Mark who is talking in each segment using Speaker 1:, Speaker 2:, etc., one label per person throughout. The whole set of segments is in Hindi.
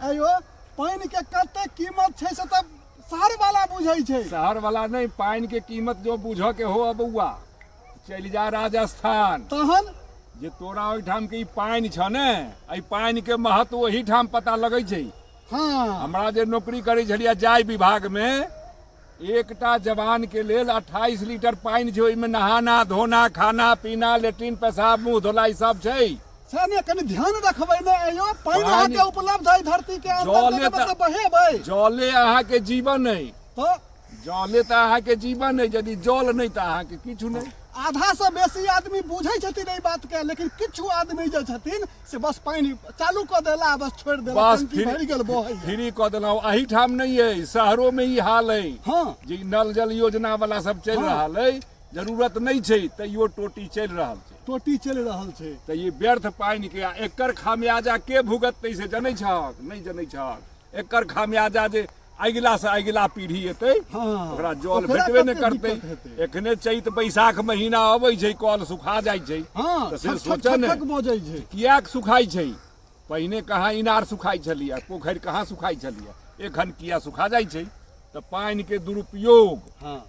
Speaker 1: आयो पानी के कते कीमत छै से त शहर वाला बुझै छै।
Speaker 2: शहर वाला नहीं, पानी के कीमत जो बुझ के हो बउआ चल जा राजस्थान।
Speaker 1: तहन
Speaker 2: जे तोरा ओहिठाम के पानी छ ने, एहि पानी के महत्व वही ठाम पता लगै छै।
Speaker 1: हाँ
Speaker 2: हमरा जे नौकरी करै छलियै जाय विभाग में, एकटा जवान के लेल 28 लीटर पानी छै। ओहिमे नहाना धोना खाना पीना लेट्रिन पेशाब मुंह धोलाई सब छै।
Speaker 1: से ने कनि ध्यान रखबै ने आयो, पानी अहाँ के उपलब्ध है धरती के अंदर
Speaker 2: जले
Speaker 1: त बहेबै।
Speaker 2: जले अहाँ के जीवन है,
Speaker 1: तो
Speaker 2: जले त अहाँ के जीवन है। यदि जल नहीं त अहाँ के किछु नहीं।
Speaker 1: आधा से बेसी आदमी बुझै छथिन एहि बात के, लेकिन किछु आदमी जे छथिन से बस पानी चालू क देला बस छोड़ देला,
Speaker 2: बस
Speaker 1: टंकी भर गेल बहै।
Speaker 2: फ्री क देलहुँ। एही ठाम नहीं है, शहरों में ही हाल है।
Speaker 1: हाँ
Speaker 2: जे नल जल योजना वाला सब चल रहा है, जरूरत नहीं छै तैयो टोटी चल रहा है।
Speaker 1: टोटी चल रहल छै
Speaker 2: तो ये व्यर्थ पानी के एकर खामियाजा के भुगततै से जनै छहक नहीं जनै छहक। एकर खामियाजा जे अगिला से अगिला पीढ़ी एतै,
Speaker 1: हाँ
Speaker 2: ओकरा जल
Speaker 1: ओकरा
Speaker 2: भेटबे
Speaker 1: कते
Speaker 2: नहि करतै।
Speaker 1: दिक्कत हेतै।
Speaker 2: एखने चैत बैसाख महीना अबै छै, कल सुखा जाइ छै।
Speaker 1: हाँ
Speaker 2: तऽ से
Speaker 1: छक
Speaker 2: सोचऽ ने
Speaker 1: छक बजै छै।
Speaker 2: कियाक सुखाइ छै। पहिने कहाँ इनार सुखाइ छलियै, पोखरि कहाँ सुखाइ छलियै, एखन किया सुखा जाइ छै। तऽ पानि के दुरुपयोग,
Speaker 1: हाँ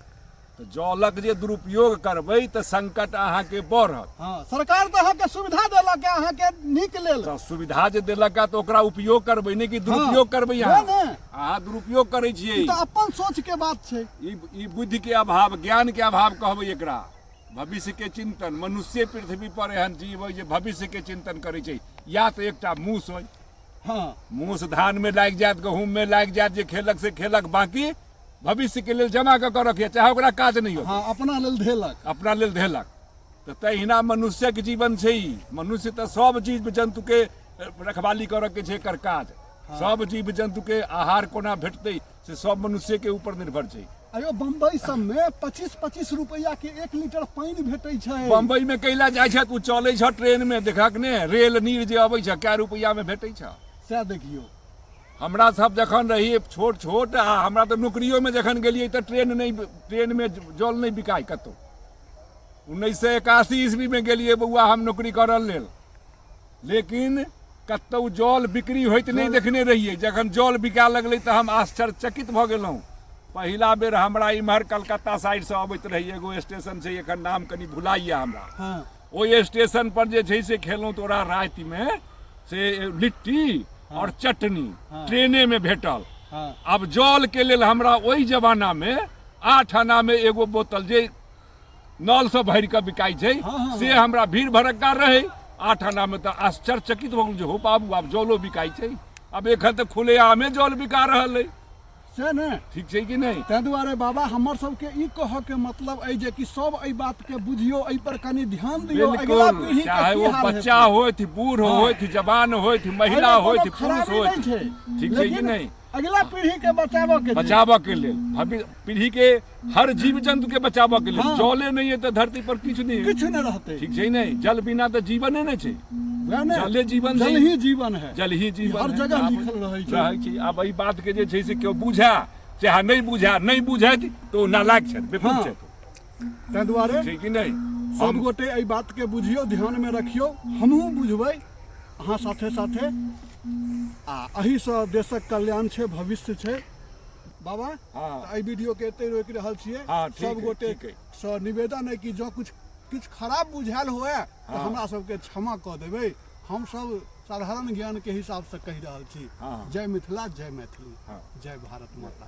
Speaker 2: तऽ जलक जे दुरुपयोग करबै तऽ संकट अहाँ के बढ़त।
Speaker 1: हाँ सरकार तो अहाँ के सुविधा देलक है, अहाँ के नीक लेल।
Speaker 2: तऽ सुविधा जे देलक तो ओकरा उपयोग करबै नहीं कि दुरुपयोग करबै।
Speaker 1: वएह ने।
Speaker 2: अहाँ दुरुपयोग करै छियै।
Speaker 1: ई तो अपन सोच के बात छै।
Speaker 2: ई बुद्धि के अभाव, ज्ञान के अभाव कहबै एकरा। भविष्य के चिंतन, मनुष्य पृथ्वी पर एहन जीव है जे भविष्य के चिंतन करै छै। या तो एकटा मूस है,
Speaker 1: हाँ
Speaker 2: मूस धान में लागि जायत, गहूम में लागि जायत, जे खेलक से खेलक, बाकी भविष्य के लेल जमा कऽ रखिए, चाहे ओकरा काज नहीं हो।
Speaker 1: हाँ अपना लेल धेलक।
Speaker 2: अपना लेल धेलक। तऽ तहिना मनुष्य के जीवन छै। मनुष्य तऽ सब जीव जंतु के रखवाली करऽ के छै एकर काज। सब जीव जंतु के आहार कोना भेटतै से सब मनुष्य के ऊपर निर्भर छै।
Speaker 1: अयो बम्बई सब में 25-25 रुपया के 1 लीटर पानी भेटै छै।
Speaker 2: बम्बई में कैला जाइ छै, तू चलै छ ट्रेन में, देखक ने रेल नीर जे अबै छै कै रुपया में भेटै छै।
Speaker 1: से देखियो
Speaker 2: हमरा सब जखन रहिए छोट छोट, आ हमरा तऽ नौकरियों में जखन गेलियै तऽ ट्रेन में जल नहीं बिकाय कतौ। 1981 ईस्वी में गेलियै बउआ हम नौकरी करऽ लेल, लेकिन कतौ जल बिक्री होइत नहीं देखने रहिए। जखन जल बिका लगलै तऽ हम आश्चर्यचकित भऽ गेलहुँ। पहिला बेर हमरा इम्हर कलकत्ता साइड से अबैत रही, एगो स्टेशन छै, एखन नाम कनि भुलाइए हमरा।
Speaker 1: हाँ
Speaker 2: ओहि स्टेशन पर जे छै से खेलहुँ, तोरा राति में से लिट्टी और चटनी ट्रेने में भेटल।
Speaker 1: हाँ
Speaker 2: अब जल के लेल हमरा ओहि जमाना में 8 आना में एगो बोतल जे नल से भर के बिकाई छै, से हमरा भीड़ भड़क्का रहे। 8 आना में तो आश्चर्यचकित भ गेल, हो बाबू आब जलो बिकाई छै। अब एखन तऽ खुलेआमे जल बिका रहल है।
Speaker 1: से ने
Speaker 2: ठीक छै कि नहीं।
Speaker 1: ताहि दुआरे बाबा हमर सबके ई कहऽ के मतलब अइ जे कि सब एहि बात के बुझियो, एहि पर कनि ध्यान दियो। अगिला
Speaker 2: बिल्कुल,
Speaker 1: पीढ़ी के
Speaker 2: चाहे
Speaker 1: की
Speaker 2: वो
Speaker 1: हाल
Speaker 2: बच्चा
Speaker 1: हेतै।
Speaker 2: होइत, बूढ़ होइत, जवान होइत, महिला
Speaker 1: एहिमे
Speaker 2: होइत,
Speaker 1: कोनो
Speaker 2: पुरुष
Speaker 1: खराबी
Speaker 2: होइत,
Speaker 1: नहीं छै,
Speaker 2: ठीक छै कि
Speaker 1: लेकिन
Speaker 2: नहीं।
Speaker 1: अगिला पीढ़ी के बचाबऽ के
Speaker 2: बचाबऽ के लेल, भविष्य पीढ़ी के हर जीव जंतु के बचाबऽ के लेल।
Speaker 1: हाँ।
Speaker 2: जले नहीं है तो धरती पर किछु नहीं है।
Speaker 1: किछु नहीं रहतै।
Speaker 2: ठीक छै नहीं। जल बिना तो जीवने नहीं छै।
Speaker 1: वएह ने,
Speaker 2: जले जीवन
Speaker 1: जल
Speaker 2: छै।
Speaker 1: ही जीवन है।
Speaker 2: जल ही जीवन
Speaker 1: हर
Speaker 2: है।
Speaker 1: जगह
Speaker 2: आब
Speaker 1: लिखल रहै छै।
Speaker 2: रहै छै। आब एहि बात के जे छै से केओ बुझै चाहे नहीं बुझै, नहीं बुझैत तो नालायक छै, बेवकूफ
Speaker 1: हाँ।
Speaker 2: छै।
Speaker 1: ताहि दुआरे
Speaker 2: छै कि नहीं।
Speaker 1: सब गोटे एहि बात के बुझियो, ध्यान में रखियो, हमहूँ बुझबै, अहाँ साथे साथे। आ एही से देशक कल्याण छै, भविष्य छै। बाबा
Speaker 2: हाँ।
Speaker 1: तऽ एहि वीडियो के एते रोकि रहल छियै।
Speaker 2: हाँ, ठीक
Speaker 1: सब
Speaker 2: है,
Speaker 1: गोटे
Speaker 2: ठीक है।
Speaker 1: से निवेदन है कि जो किछु खराब बुझायल हुए तो हमरा सबके क्षमा कऽ देबै। हम सब साधारण ज्ञान के हिसाब से कहि रहल छी।
Speaker 2: हाँ।
Speaker 1: जय मिथिला, जय मैथिली,
Speaker 2: हाँ।
Speaker 1: जय भारत माता।